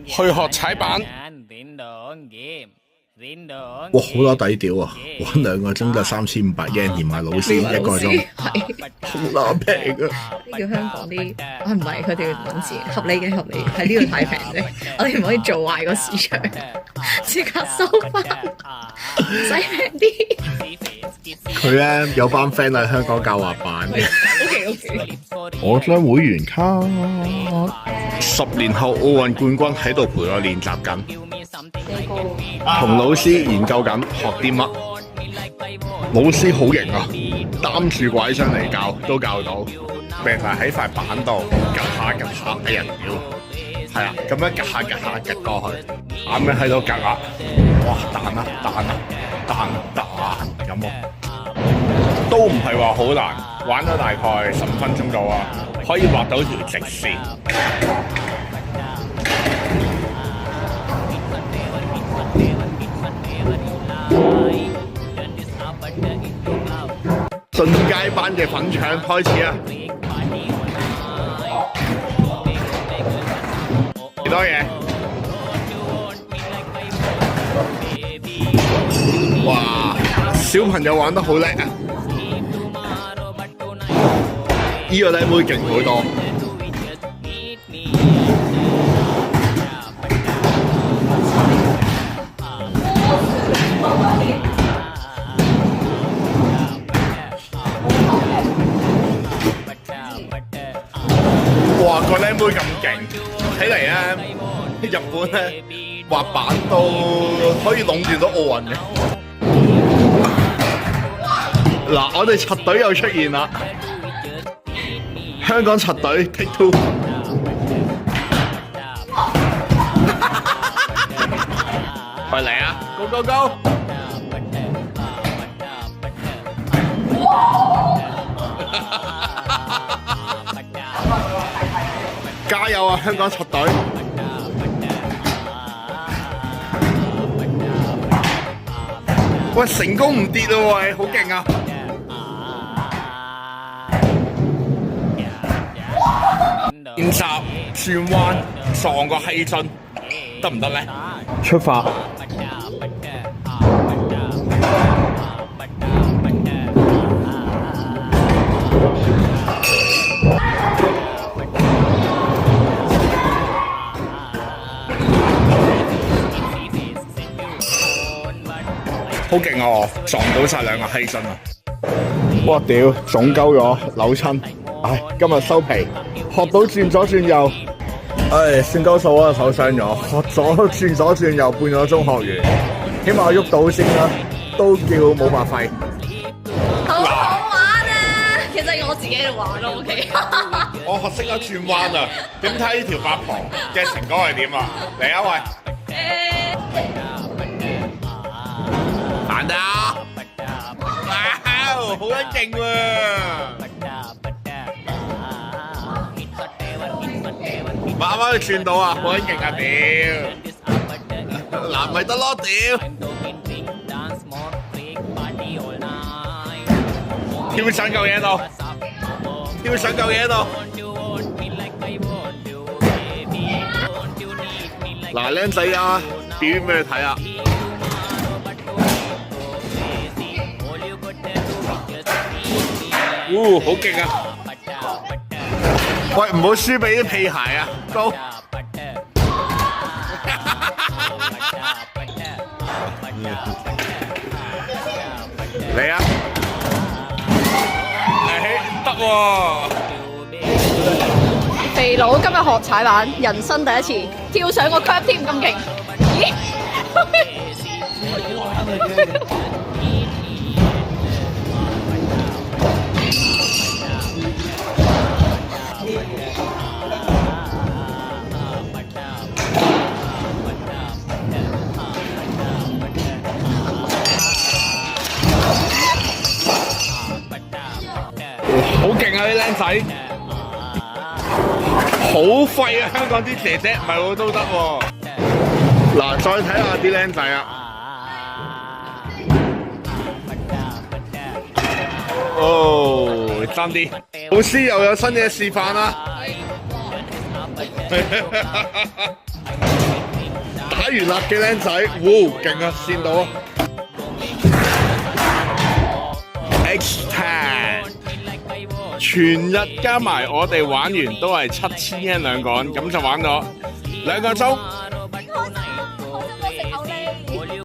去學踩板。哇，好多底調啊！玩2個鐘就3500yen，連埋老師1個鐘，好平啊！呢叫香港啲，唔係佢哋講字合理嘅合理，喺呢度太平啫。我哋唔可以做壞個市場，即刻收翻，使平啲。佢咧有班 friend 喺香港教滑板嘅。OK，我張會員卡，10年後奧運冠軍喺度陪我練習緊，同老師研究緊學啲乜。老師好型啊，擔住拐杖嚟教都教到，病係喺塊板度夾下夾下，哎呀屌！係啊，咁樣夾下夾下夾過去，啱啱喺度夾啊！哇，彈啊彈啊彈彈咁喎，都唔係話好難，玩咗大概15分鐘到啊，可以畫到條直線。進階班嘅粉腸開始啊！幾多嘢？哇！小朋友玩得好叻啊！呢個靚妹勁好多。哇！個靚妹咁勁，睇嚟咧，日本咧滑板都可以壟斷到奧運嘅。嗱，我哋柒隊又出現啦，香港柒隊 Take Two。快嚟啊 ！Go Go Go！加油啊，香港柒隊！喂，成功唔跌咯喂，好勁啊！練習轉彎撞個氣樽，得唔得咧？出發！好勁啊！我撞到晒2個氣樽啊！哇屌，腫鳩咗，扭親！唉，今日收皮，學到轉左轉右，唉，算鳩數啊，手傷咗，學咗轉左轉右半個鐘學完，起碼喐到先啦，都叫冇白費。好好玩啊！其實我自己喺度玩咯 ，OK。我學識咗轉彎啊！點睇呢條八婆嘅成果係點啊？嚟啊喂！彈到，哇！好撚勁喎！慢慢去轉到啊，好撚勁啊！屌，嗱咪得咯，屌！跳上嚿嘢度，跳上嚿嘢度。嗱，靚仔啊，表演俾你睇啊！好勁啊！喂，唔好輸俾啲屁孩啊！高，嚟啊！得喎！肥佬今日學踩板，人生第一次跳上個 curb 添，咁勁！咦？好勁啊啲僆仔，好廢啊！香港啲姐姐唔係好都得喎。嗱，再睇下啲僆仔啊！哦，爭啲，老師又有新嘢示範啦！打完蠟嘅僆仔，哇，勁啊，跣到啊 ！X10 全日加埋我哋玩完都係7000 yen 兩個人，咁就玩咗2個鐘。